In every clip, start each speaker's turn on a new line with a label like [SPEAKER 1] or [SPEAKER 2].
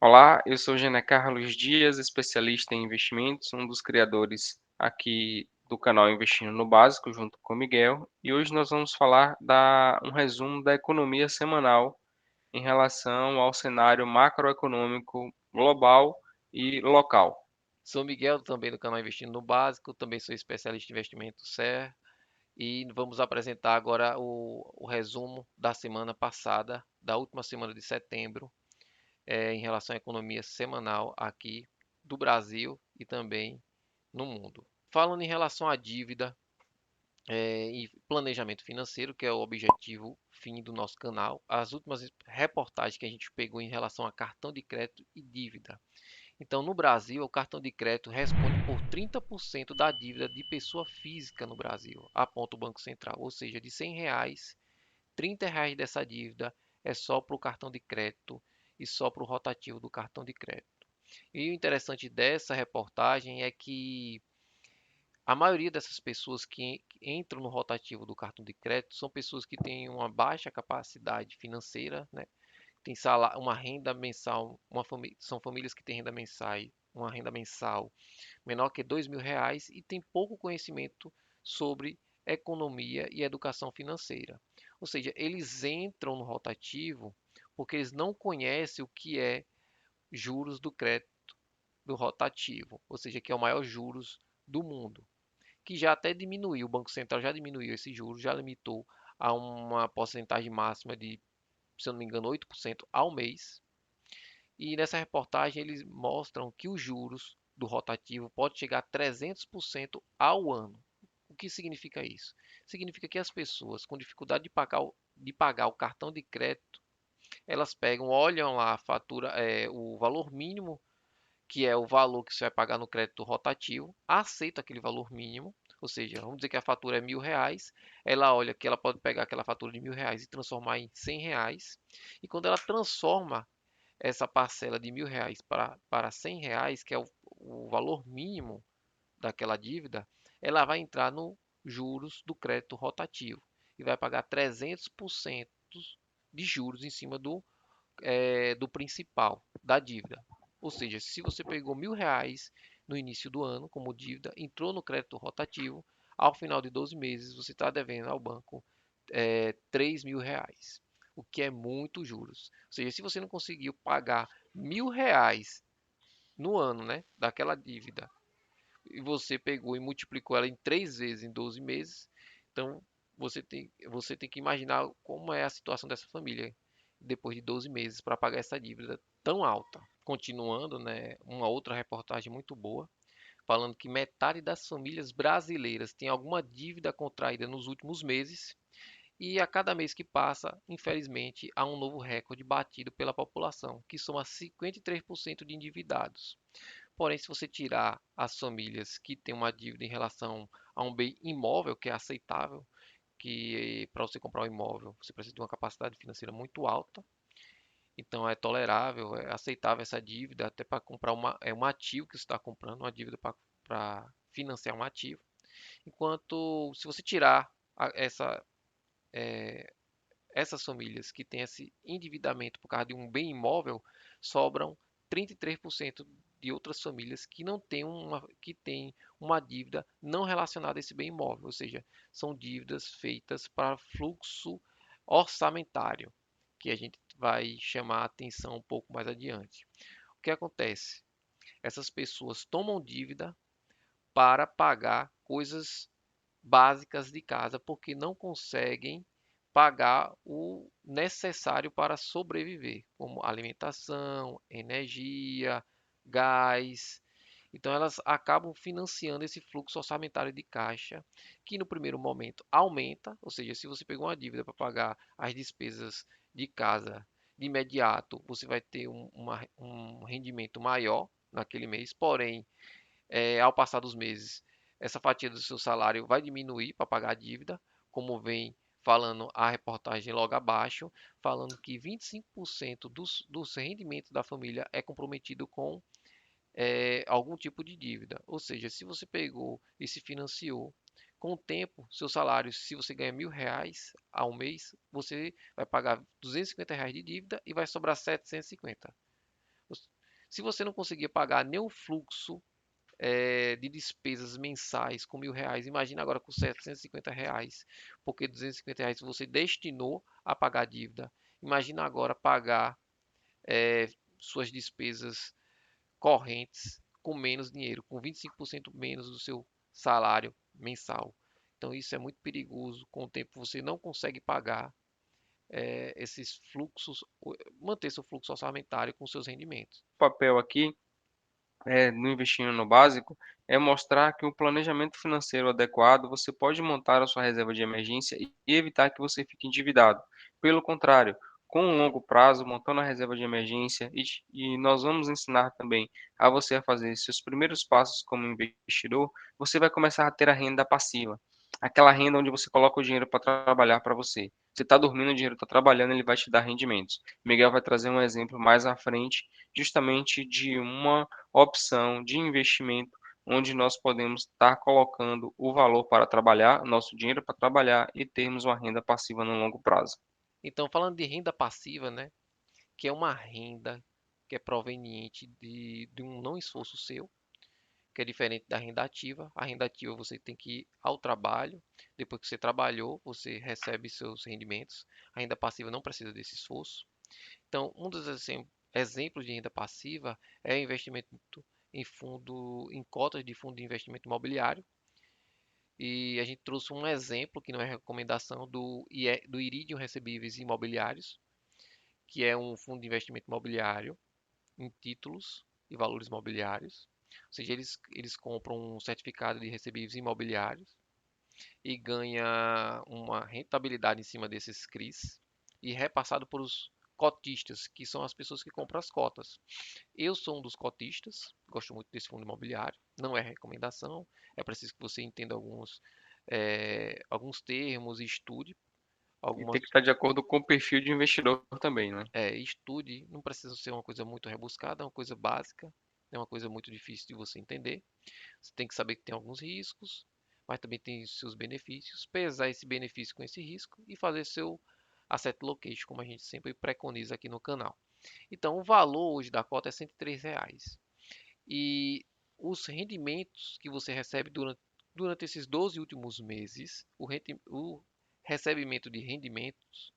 [SPEAKER 1] Olá, eu sou Gené Carlos Dias, especialista em investimentos, um dos criadores aqui do canal Investindo no Básico, junto com o Miguel. E hoje nós vamos falar um resumo da economia semanal em relação ao cenário macroeconômico global e local.
[SPEAKER 2] Sou Miguel, também do canal Investindo no Básico, também sou especialista em investimento CER e vamos apresentar agora o resumo da semana passada, da última semana de setembro, em relação à economia semanal aqui do Brasil e também no mundo. Falando em relação à dívida, e planejamento financeiro, que é o objetivo fim do nosso canal, as últimas reportagens que a gente pegou em relação a cartão de crédito e dívida. Então, no Brasil, o cartão de crédito responde por 30% da dívida de pessoa física no Brasil, aponta o Banco Central. Ou seja, de R$ 100, R$ 30 dessa dívida é só para o cartão de crédito e só para o rotativo do cartão de crédito. E o interessante dessa reportagem é que a maioria dessas pessoas que entram no rotativo do cartão de crédito são pessoas que têm uma baixa capacidade financeira, né? Tem salário, uma renda mensal, são famílias que têm uma renda mensal menor que R$ 2.000 e tem pouco conhecimento sobre economia e educação financeira. Ou seja, eles entram no rotativo porque eles não conhecem o que é juros do crédito do rotativo, ou seja, que é o maior juros do mundo, que já até diminuiu, o Banco Central já diminuiu esse juros, já limitou a uma porcentagem máxima de, se eu não me engano, 8% ao mês. E nessa reportagem eles mostram que os juros do rotativo pode chegar a 300% ao ano. O que significa isso? Significa que as pessoas com dificuldade de pagar o cartão de crédito, elas pegam, olham lá a fatura, o valor mínimo, que é o valor que você vai pagar no crédito rotativo, aceita aquele valor mínimo, ou seja, vamos dizer que a fatura é R$ 1.000, ela olha que ela pode pegar aquela fatura de R$ 1.000 e transformar em R$ 100, e quando ela transforma essa parcela de R$ 1.000 para R$ 100, que é o valor mínimo daquela dívida, ela vai entrar no juros do crédito rotativo e vai pagar 300% de juros em cima do principal da dívida. Ou seja, se você pegou R$ 1.000 no início do ano como dívida, entrou no crédito rotativo, ao final de 12 meses você está devendo ao banco R$ 3.000, o que é muito juros. Ou seja, se você não conseguiu pagar R$ 1.000 no ano, né, daquela dívida, e você pegou e multiplicou ela em 3 vezes em 12 meses, então você tem que imaginar como é a situação dessa família depois de 12 meses para pagar essa dívida tão alta. Continuando, né, uma outra reportagem muito boa, falando que metade das famílias brasileiras tem alguma dívida contraída nos últimos meses e a cada mês que passa, infelizmente, há um novo recorde batido pela população, que soma 53% de endividados. Porém, se você tirar as famílias que têm uma dívida em relação a um bem imóvel, que é aceitável, que para você comprar um imóvel você precisa de uma capacidade financeira muito alta, então é tolerável, é aceitável essa dívida até para comprar um ativo que você está comprando, uma dívida para financiar um ativo. Enquanto se você tirar é, essas famílias que têm esse endividamento por causa de um bem imóvel, sobram 33% de outras famílias que não têm que têm uma dívida não relacionada a esse bem imóvel, ou seja, são dívidas feitas para fluxo orçamentário, que a gente vai chamar a atenção um pouco mais adiante. O que acontece? Essas pessoas tomam dívida para pagar coisas básicas de casa porque não conseguem pagar o necessário para sobreviver, como alimentação, energia, gás. Então elas acabam financiando esse fluxo orçamentário de caixa, que no primeiro momento aumenta, ou seja, se você pegou uma dívida para pagar as despesas de casa de imediato, você vai ter um rendimento maior naquele mês, porém, ao passar dos meses, essa fatia do seu salário vai diminuir para pagar a dívida, como vem falando a reportagem logo abaixo, falando que 25% dos rendimentos da família é comprometido com algum tipo de dívida. Ou seja, se você pegou e se financiou, com o tempo, seu salário, se você ganha R$ 1.000 ao mês, você vai pagar R$ 250 de dívida e vai sobrar 750. Se você não conseguia pagar nem o fluxo de despesas mensais com R$ 1.000, imagina agora com R$ 750, porque R$ 250 você destinou a pagar a dívida. Imagina agora pagar suas despesas correntes com menos dinheiro, com 25% menos do seu salário mensal. Então isso é muito perigoso. Com o tempo você não consegue pagar esses fluxos, manter seu fluxo orçamentário com seus rendimentos.
[SPEAKER 1] O papel aqui no investindo no básico, é mostrar que o planejamento financeiro adequado, você pode montar a sua reserva de emergência e evitar que você fique endividado. Pelo contrário, com um longo prazo, montando a reserva de emergência, e nós vamos ensinar também a você a fazer seus primeiros passos como investidor, você vai começar a ter a renda passiva. Aquela renda onde você coloca o dinheiro para trabalhar para você. Você está dormindo, o dinheiro está trabalhando, ele vai te dar rendimentos. Miguel vai trazer um exemplo mais à frente, justamente de uma opção de investimento onde nós podemos estar colocando o valor para trabalhar, nosso dinheiro para trabalhar e termos uma renda passiva no longo prazo.
[SPEAKER 2] Então, falando de renda passiva, né, que é uma renda que é proveniente de um não esforço seu, que é diferente da renda ativa. A renda ativa você tem que ir ao trabalho, depois que você trabalhou, você recebe seus rendimentos. A renda passiva não precisa desse esforço. Então, um dos exemplos de renda passiva é o investimento em cotas de fundo de investimento imobiliário. E a gente trouxe um exemplo, que não é recomendação, do Iridium Recebíveis Imobiliários, que é um fundo de investimento imobiliário em títulos e valores imobiliários. Ou seja, eles compram um certificado de recebíveis imobiliários e ganha uma rentabilidade em cima desses CRIs e repassado para os cotistas, que são as pessoas que compram as cotas. Eu sou um dos cotistas, gosto muito desse fundo imobiliário, não é recomendação, é preciso que você entenda alguns termos e estude
[SPEAKER 1] E tem
[SPEAKER 2] algumas
[SPEAKER 1] que estar de acordo com o perfil de investidor também, né?
[SPEAKER 2] estude, não precisa ser uma coisa muito rebuscada, é uma coisa básica, é uma coisa muito difícil de você entender. Você tem que saber que tem alguns riscos, mas também tem seus benefícios, pesar esse benefício com esse risco e fazer seu asset allocation, como a gente sempre preconiza aqui no canal. Então, o valor hoje da cota é R$ 103. E os rendimentos que você recebe durante esses 12 últimos meses, o recebimento de rendimentos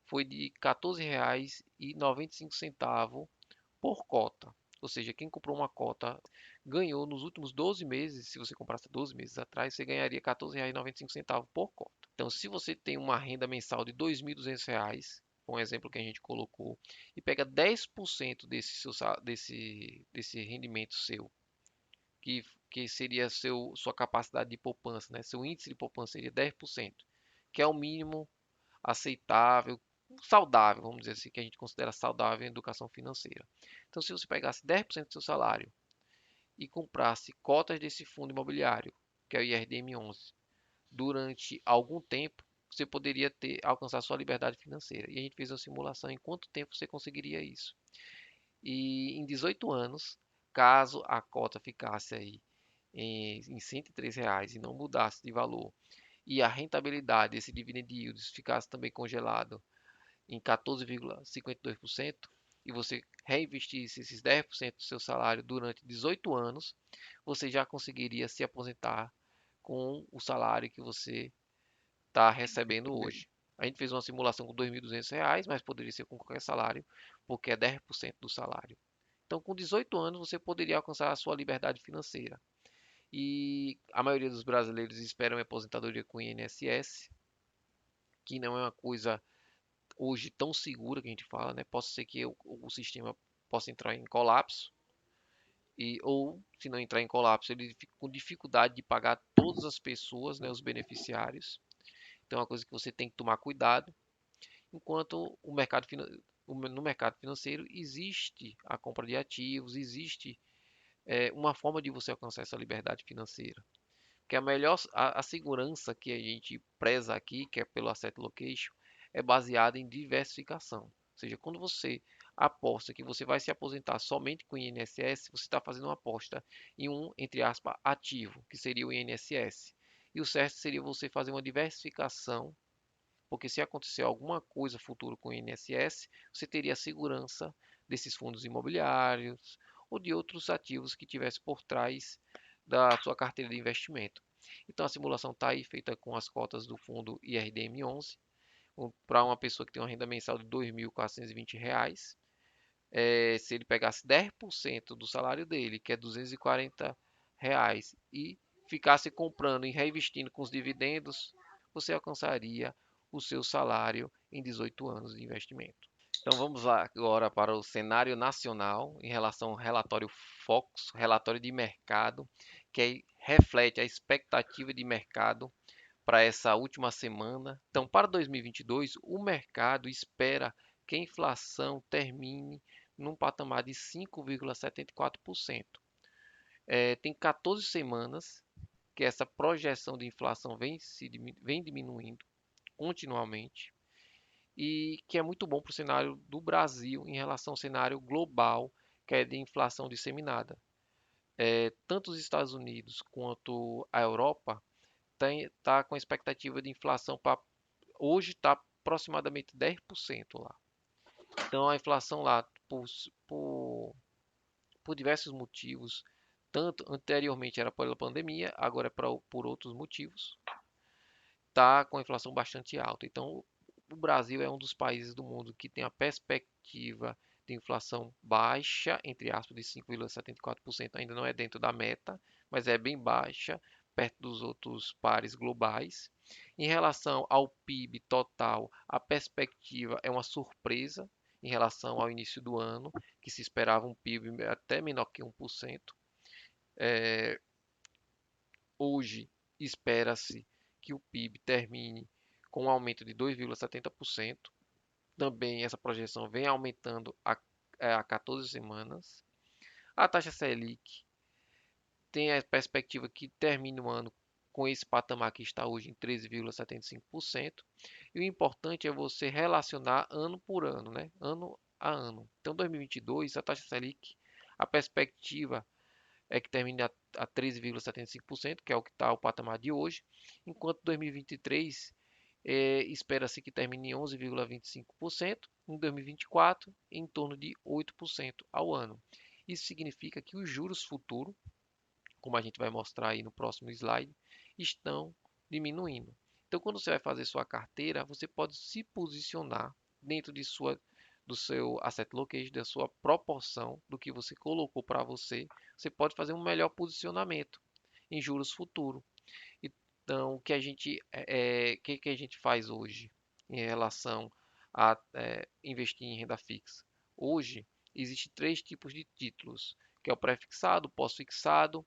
[SPEAKER 2] foi de R$ 14,95 por cota. Ou seja, quem comprou uma cota ganhou nos últimos 12 meses, se você comprasse 12 meses atrás, você ganharia R$ 14,95 por cota. Então, se você tem uma renda mensal de R$ 2.200, um exemplo que a gente colocou, e pega 10% desse rendimento seu, que seria sua capacidade de poupança, né? Seu índice de poupança seria 10%, que é o mínimo aceitável, saudável, vamos dizer assim, que a gente considera saudável em educação financeira. Então, se você pegasse 10% do seu salário e comprasse cotas desse fundo imobiliário, que é o IRDM11, durante algum tempo, você poderia alcançar sua liberdade financeira. E a gente fez uma simulação em quanto tempo você conseguiria isso. E em 18 anos, caso a cota ficasse aí em R$ 103 e não mudasse de valor, e a rentabilidade desse dividend yield ficasse também congelado em 14,52% e você reinvestisse esses 10% do seu salário durante 18 anos, você já conseguiria se aposentar com o salário que você está recebendo hoje. A gente fez uma simulação com R$ 2.200, mas poderia ser com qualquer salário, porque é 10% do salário. Então, com 18 anos, você poderia alcançar a sua liberdade financeira. E a maioria dos brasileiros esperam a aposentadoria com INSS, que não é uma coisa hoje tão segura que a gente fala, né? Pode ser que o sistema possa entrar em colapso ou se não entrar em colapso, ele fica com dificuldade de pagar todas as pessoas, né, os beneficiários. Então é uma coisa que você tem que tomar cuidado, enquanto no mercado financeiro existe a compra de ativos, existe uma forma de você alcançar essa liberdade financeira. Que a segurança que a gente preza aqui, que é pelo asset allocation, é baseada em diversificação. Ou seja, quando você aposta que você vai se aposentar somente com o INSS, você está fazendo uma aposta em um, entre aspas, ativo, que seria o INSS. E o certo seria você fazer uma diversificação, porque se acontecer alguma coisa futuro com o INSS, você teria a segurança desses fundos imobiliários ou de outros ativos que tivesse por trás da sua carteira de investimento. Então a simulação está aí feita com as cotas do fundo IRDM11 para uma pessoa que tem uma renda mensal de R$ 2.420. Se ele pegasse 10% do salário dele, que é R$ 240, e ficasse comprando e reinvestindo com os dividendos, você alcançaria o seu salário em 18 anos de investimento. Então vamos lá agora para o cenário nacional em relação ao relatório Focus, relatório de mercado, que reflete a expectativa de mercado para essa última semana. Então, para 2022, o mercado espera que a inflação termine num patamar de 5,74%. Tem 14 semanas que essa projeção de inflação vem diminuindo continuamente e que é muito bom para o cenário do Brasil em relação ao cenário global, que é de inflação disseminada. Tanto os Estados Unidos quanto a Europa está com a expectativa de inflação para hoje está aproximadamente 10% lá. Então a inflação lá, por, por diversos motivos, tanto anteriormente era pela pandemia, agora é por outros motivos, está com a inflação bastante alta. Então o Brasil é um dos países do mundo que tem a perspectiva de inflação baixa, entre aspas, de 5,74%, ainda não é dentro da meta, mas é bem baixa, perto dos outros pares globais. Em relação ao PIB total, a perspectiva é uma surpresa em relação ao início do ano, que se esperava um PIB até menor que 1%. Hoje espera-se que o PIB termine com um aumento de 2,70%. Também essa projeção vem aumentando a 14 semanas. A taxa Selic tem a perspectiva que termine o ano com esse patamar que está hoje em 13,75%. E o importante é você relacionar ano por ano, né? Ano a ano. Então, 2022, a taxa Selic, a perspectiva é que termine a 13,75%, que é o que está o patamar de hoje, enquanto 2023 espera-se que termine em 11,25%, em 2024 em torno de 8% ao ano. Isso significa que os juros futuros, como a gente vai mostrar aí no próximo slide, estão diminuindo. Então, quando você vai fazer sua carteira, você pode se posicionar dentro do seu asset allocation, da sua proporção do que você colocou para você. Você pode fazer um melhor posicionamento em juros futuros. Então, que a gente faz hoje em relação a investir em renda fixa? Hoje, existem três tipos de títulos, que é o pré-fixado, o pós-fixado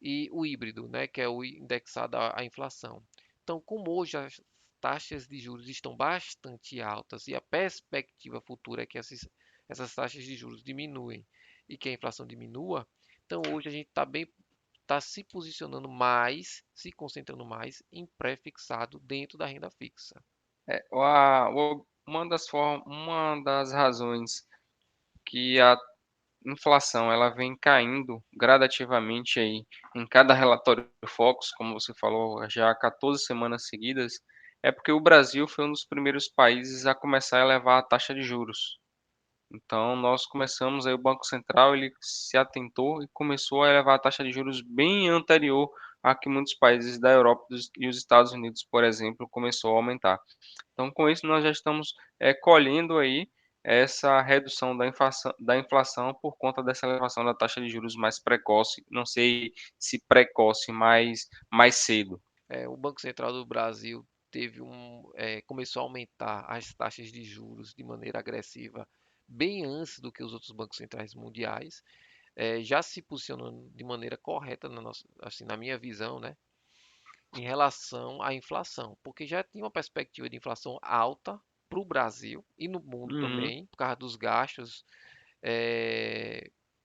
[SPEAKER 2] e o híbrido, né, que é o indexado à inflação. Então, como hoje as taxas de juros estão bastante altas e a perspectiva futura é que essas taxas de juros diminuem e que a inflação diminua, então hoje a gente está se posicionando mais, se concentrando mais em pré-fixado dentro da renda fixa.
[SPEAKER 1] Uma das razões que a inflação ela vem caindo gradativamente aí em cada relatório Focus, como você falou, já há 14 semanas seguidas, é porque o Brasil foi um dos primeiros países a começar a elevar a taxa de juros. Então, nós começamos aí, o Banco Central ele se atentou e começou a elevar a taxa de juros bem anterior a que muitos países da Europa e os Estados Unidos, por exemplo, começou a aumentar. Então, com isso, nós já estamos colhendo aí essa redução da inflação por conta dessa elevação da taxa de juros mais precoce. Não sei se precoce, mas mais cedo.
[SPEAKER 2] O Banco Central do Brasil começou a aumentar as taxas de juros de maneira agressiva bem antes do que os outros bancos centrais mundiais, já se posicionando de maneira correta assim, na minha visão, né, em relação à inflação, porque já tinha uma perspectiva de inflação alta para o Brasil e no mundo
[SPEAKER 1] Uhum.
[SPEAKER 2] também, por causa dos gastos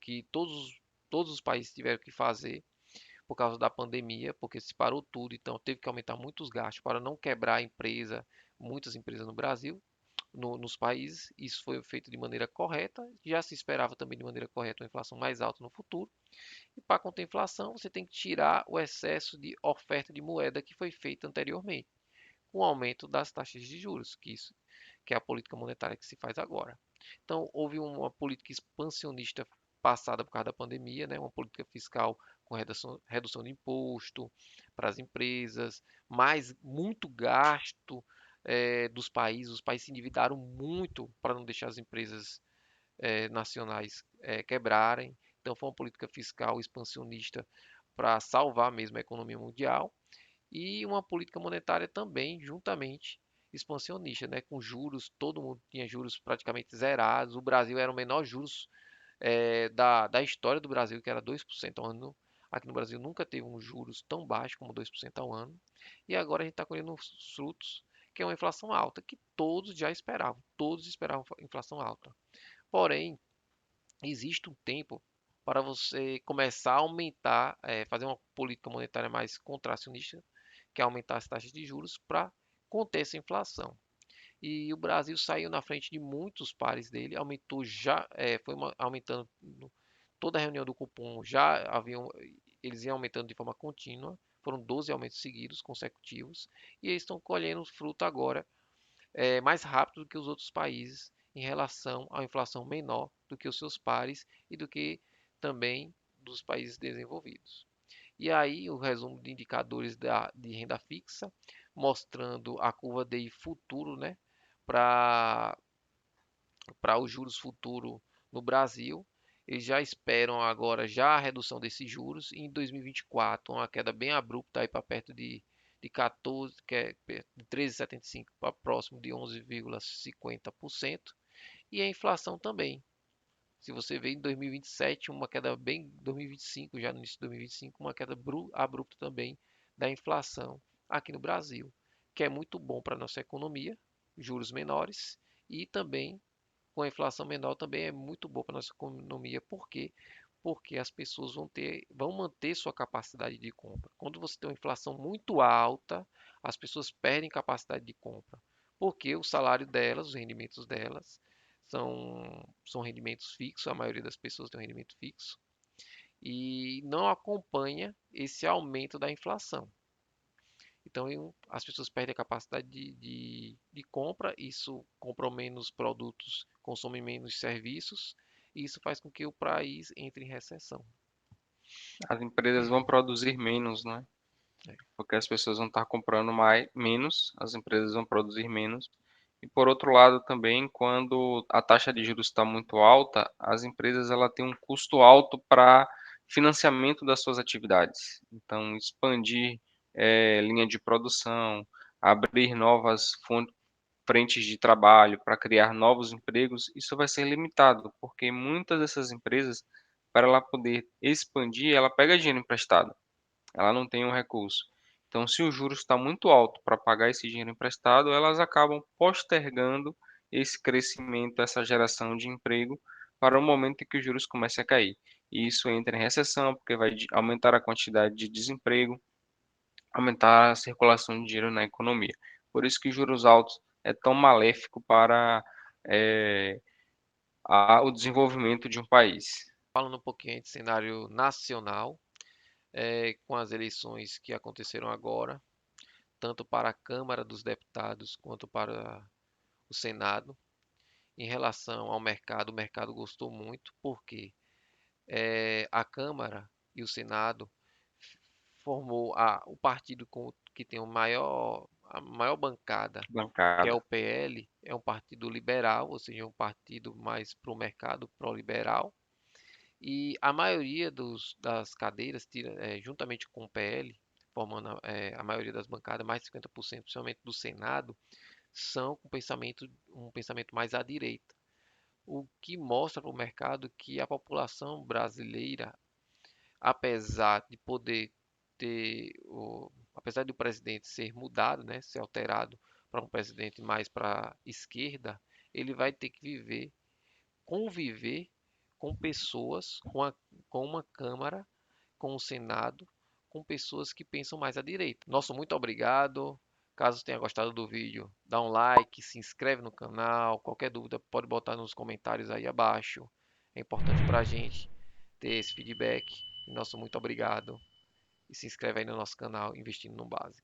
[SPEAKER 2] que todos os países tiveram que fazer por causa da pandemia, porque se parou tudo, então teve que aumentar muitos gastos para não quebrar a empresa, muitas empresas no Brasil, nos países. Isso foi feito de maneira correta, já se esperava também de maneira correta uma inflação mais alta no futuro. E para conter a inflação, você tem que tirar o excesso de oferta de moeda que foi feito anteriormente, com o aumento das taxas de juros, que é a política monetária que se faz agora. Então, houve uma política expansionista passada por causa da pandemia, né? Uma política fiscal com redução de imposto para as empresas, mas muito gasto dos países. Os países se endividaram muito para não deixar as empresas nacionais quebrarem. Então, foi uma política fiscal expansionista para salvar mesmo a economia mundial e uma política monetária também, juntamente expansionista, né? Com juros, todo mundo tinha juros praticamente zerados. O Brasil era o menor juros da história do Brasil, que era 2% ao ano. Aqui no Brasil nunca teve um juros tão baixo como 2% ao ano. E agora a gente está colhendo os frutos, que é uma inflação alta, que todos esperavam inflação alta. Porém, existe um tempo para você começar a aumentar, fazer uma política monetária mais contracionista, que é aumentar as taxas de juros para conter essa inflação. E o Brasil saiu na frente de muitos pares dele, aumentou já, aumentando toda a reunião do cupom, eles iam aumentando de forma contínua, foram 12 aumentos seguidos, consecutivos, e eles estão colhendo fruto agora mais rápido do que os outros países em relação à inflação menor do que os seus pares e do que também dos países desenvolvidos. E aí o resumo de indicadores de renda fixa, mostrando a curva de futuro, né, para os juros futuro no Brasil. Eles já esperam agora já a redução desses juros e em 2024 uma queda bem abrupta aí para perto de 14, que é de 13,75 para próximo de 11,50% e a inflação também. Se você vê em 2027 uma queda bem 2025, já no início de 2025, uma queda abrupta também da inflação aqui no Brasil, que é muito bom para a nossa economia, juros menores e também com a inflação menor também é muito bom para a nossa economia. Por quê? Porque as pessoas vão manter sua capacidade de compra. Quando você tem uma inflação muito alta, as pessoas perdem capacidade de compra. Porque o salário delas, os rendimentos delas, são rendimentos fixos, a maioria das pessoas tem um rendimento fixo, e não acompanha esse aumento da inflação. Então, as pessoas perdem a capacidade de compra, isso compram menos produtos, consomem menos serviços, e isso faz com que o país entre em recessão.
[SPEAKER 1] As empresas vão produzir menos, não é?
[SPEAKER 2] É.
[SPEAKER 1] Porque as pessoas vão estar comprando menos, as empresas vão produzir menos. E por outro lado também, quando a taxa de juros está muito alta, as empresas ela têm um custo alto para financiamento das suas atividades. Então, expandir linha de produção, abrir novas frentes de trabalho para criar novos empregos, isso vai ser limitado, porque muitas dessas empresas, para ela poder expandir, ela pega dinheiro emprestado, ela não tem um recurso. Então, se o juros está muito alto para pagar esse dinheiro emprestado, elas acabam postergando esse crescimento, essa geração de emprego para o momento em que os juros comecem a cair. E isso entra em recessão, porque vai aumentar a quantidade de desemprego, aumentar a circulação de dinheiro na economia. Por isso que juros altos é tão maléfico para eh, o desenvolvimento de um país.
[SPEAKER 2] Falando um pouquinho aí de cenário nacional, com as eleições que aconteceram agora, tanto para a Câmara dos Deputados quanto para o Senado, em relação ao mercado, o mercado gostou muito, porque a Câmara e o Senado formou o partido que tem a maior bancada, que é
[SPEAKER 1] Bancada.
[SPEAKER 2] o PL, é um partido liberal, ou seja, um partido mais para o mercado pró-liberal. E a maioria das cadeiras, juntamente com o PL, formando a maioria das bancadas, mais de 50%, principalmente do Senado, são com um pensamento mais à direita. O que mostra para o mercado que a população brasileira, apesar de poder apesar de o presidente ser mudado, né, ser alterado para um presidente mais para a esquerda, ele vai ter que conviver com pessoas, com uma Câmara, com o Senado, com pessoas que pensam mais à direita. Nosso muito obrigado. Caso tenha gostado do vídeo, dá um like, se inscreve no canal. Qualquer dúvida pode botar nos comentários aí abaixo. É importante para a gente ter esse feedback. E nosso muito obrigado. E se inscreve aí no nosso canal Investindo no Básico.